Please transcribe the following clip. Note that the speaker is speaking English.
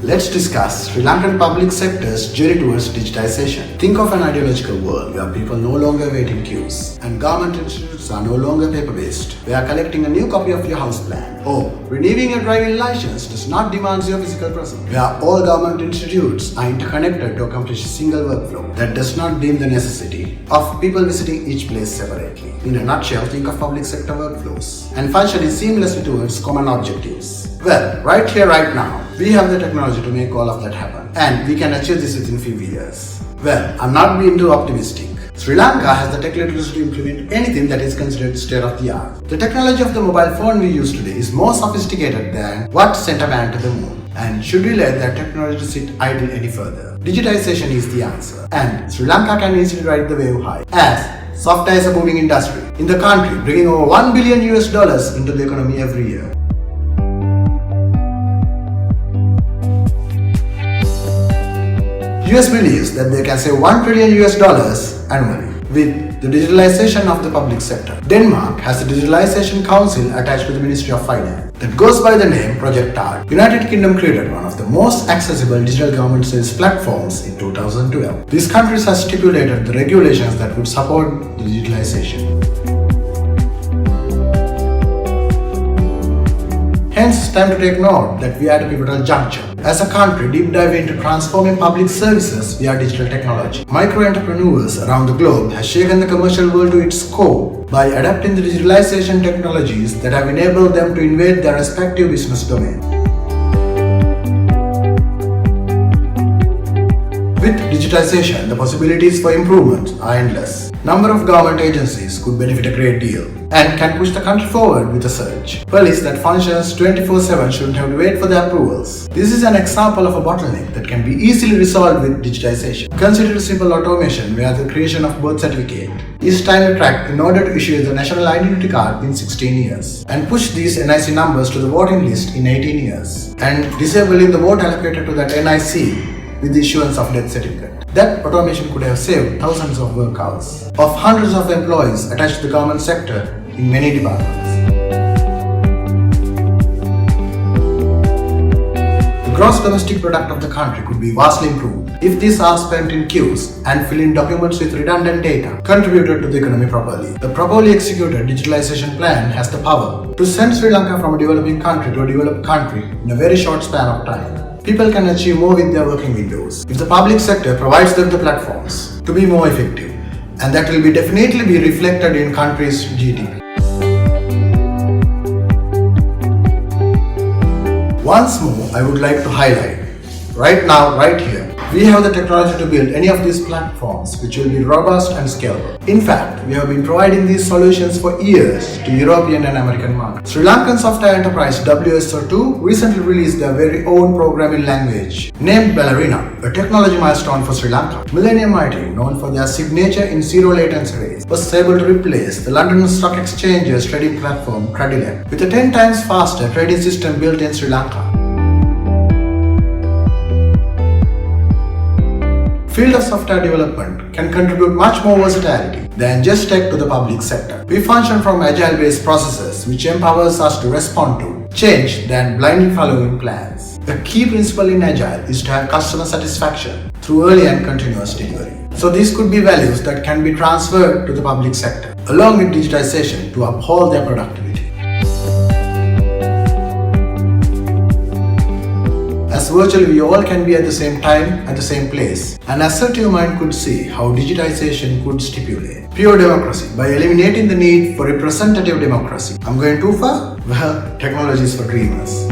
Let's discuss Sri Lankan public sector's journey towards digitization. Think of an ideological world where people no longer wait in queues and government institutions are no longer paper-based, where collecting a new copy of your house plan or renewing your driving license does not demand your physical presence, where all government institutes are interconnected to accomplish a single workflow that does not deem the necessity of people visiting each place separately. In a nutshell, think of public sector workflows and functioning seamlessly towards common objectives. Well, right here, right now, we have the technology to make all of that happen, and we can achieve this within few years. Well, I'm not being too optimistic. Sri Lanka has the tech literacy to implement anything that is considered state-of-the-art. The technology of the mobile phone we use today is more sophisticated than what sent a man to the moon. And should we let that technology sit idle any further? Digitization is the answer, and Sri Lanka can easily ride the wave high, as software is a booming industry in the country, bringing over $1 billion into the economy every year. US believes that they can save $1 trillion annually with the digitalization of the public sector. Denmark has a digitalization council attached to the Ministry of Finance that goes by the name Project TART. United Kingdom created one of the most accessible digital government service platforms in 2012. These countries have stipulated the regulations that would support the digitalization. Hence, it's time to take note that we are at a pivotal juncture. As a country, deep dive into transforming public services via digital technology. Micro-entrepreneurs around the globe have shaken the commercial world to its core by adapting the digitalization technologies that have enabled them to invade their respective business domains. With digitization, the possibilities for improvement are endless. Number of government agencies could benefit a great deal and can push the country forward with a surge. Police that functions 24/7 shouldn't have to wait for their approvals. This is an example of a bottleneck that can be easily resolved with digitization. Consider simple automation where the creation of birth certificate is time tracked in order to issue the national identity card in 16 years and push these NIC numbers to the voting list in 18 years and disabling the vote allocated to that NIC with the issuance of death certificate. That automation could have saved thousands of work hours of hundreds of employees attached to the government sector in many departments. The gross domestic product of the country could be vastly improved if these are spent in queues and filling documents with redundant data contributed to the economy properly. The properly executed digitalization plan has the power to send Sri Lanka from a developing country to a developed country in a very short span of time. People can achieve more with their working windows if the public sector provides them the platforms to be more effective, and that will definitely be reflected in country's GDP. Once more, I would like to highlight, right now, right here, we have the technology to build any of these platforms which will be robust and scalable. In fact, we have been providing these solutions for years to European and American markets. Sri Lankan software enterprise WSO2 recently released their very own programming language named Ballerina, a technology milestone for Sri Lanka. Millennium IT, known for their signature in zero latency rates, was able to replace the London Stock Exchange's trading platform Cadillac with a 10 times faster trading system built in Sri Lanka. Field of software development can contribute much more versatility than just tech to the public sector. We function from agile-based processes which empowers us to respond to change than blindly following plans. The key principle in agile is to have customer satisfaction through early and continuous delivery. So these could be values that can be transferred to the public sector along with digitization to uphold their productivity. As virtually we all can be at the same time, at the same place, an assertive mind could see how digitization could stipulate pure democracy by eliminating the need for representative democracy. I'm going too far? Well, technology is for dreamers.